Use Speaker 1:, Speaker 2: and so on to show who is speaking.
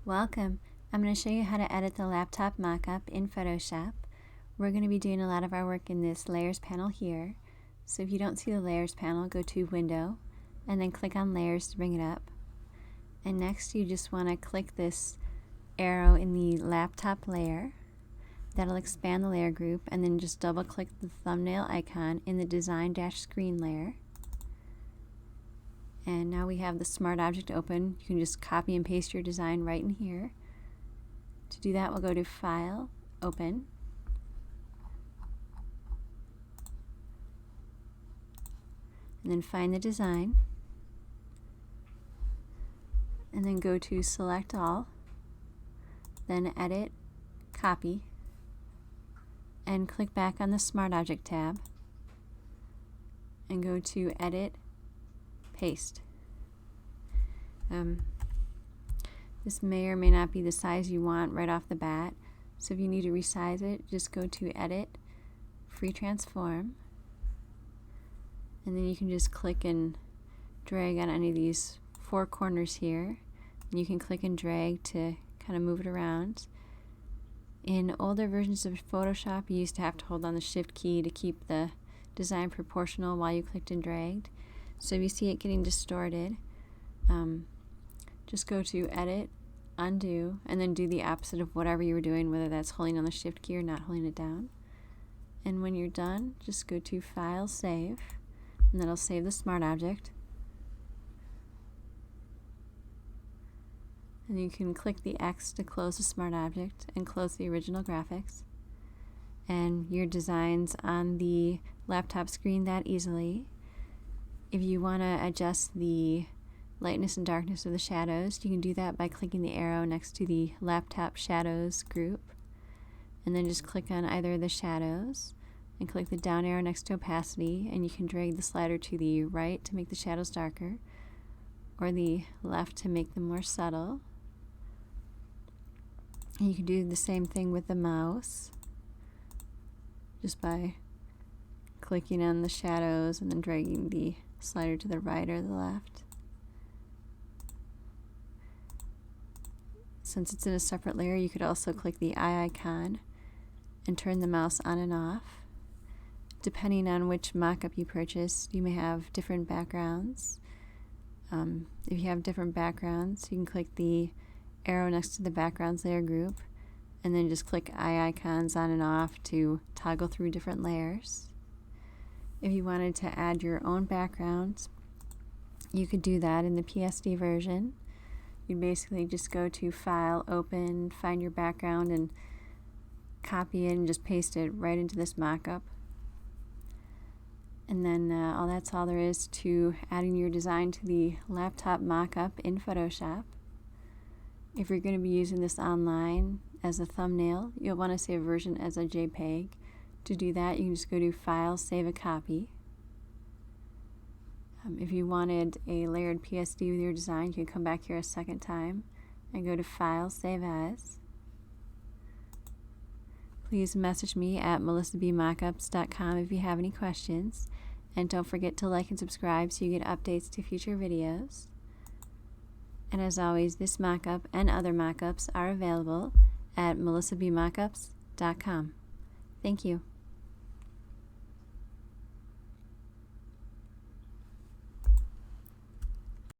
Speaker 1: Welcome. I'm going to show you how to edit the laptop mockup in Photoshop. We're going to be doing a lot of our work in this layers panel here. So if you don't see the layers panel, go to Window and then click on Layers to bring it up. And next you just want to click this arrow in the laptop layer. That'll expand the layer group, and then just double click the thumbnail icon in the Design-Screen layer. And now we have the Smart Object open. You can just copy and paste your design right in here. To do that, we'll go to File, Open. And then find the design. And then go to Select All. Then Edit, Copy. And click back on the Smart Object tab. And go to Edit, Paste. This may or may not be the size you want right off the bat, so if you need to resize it, just go to Edit, Free Transform, and then you can just click and drag on any of these four corners here, and you can click and drag to kind of move it around. In older versions of Photoshop, you used to have to hold on the Shift key to keep the design proportional while you clicked and dragged. So if you see it getting distorted, just go to Edit, Undo, and then do the opposite of whatever you were doing, whether that's holding on the Shift key or not holding it down. And when you're done, just go to File, Save, and that'll save the Smart Object. And you can click the X to close the Smart Object and close the original graphics. And your design's on the laptop screen that easily. If you want to adjust the lightness and darkness of the shadows, you can do that by clicking the arrow next to the laptop shadows group, and then just click on either of the shadows and click the down arrow next to opacity, and you can drag the slider to the right to make the shadows darker or the left to make them more subtle. And you can do the same thing with the mouse just by clicking on the shadows and then dragging the slider to the right or the left. Since it's in a separate layer, you could also click the eye icon and turn the mouse on and off. Depending on which mockup you purchased, you may have different backgrounds. If you have different backgrounds, you can click the arrow next to the backgrounds layer group and then just click eye icons on and off to toggle through different layers. If you wanted to add your own backgrounds, you could do that in the PSD version. You'd basically just go to File, Open, find your background, and copy it and just paste it right into this mockup. And then that's all there is to adding your design to the laptop mockup in Photoshop. If you're going to be using this online as a thumbnail, you'll want to save a version as a JPEG. To do that, you can just go to File, Save a Copy. If you wanted a layered PSD with your design, you can come back here a second time and go to File, Save As. Please message me at melissabmockups.com if you have any questions. And don't forget to like and subscribe so you get updates to future videos. And as always, this mockup and other mockups are available at melissabmockups.com. Thank you.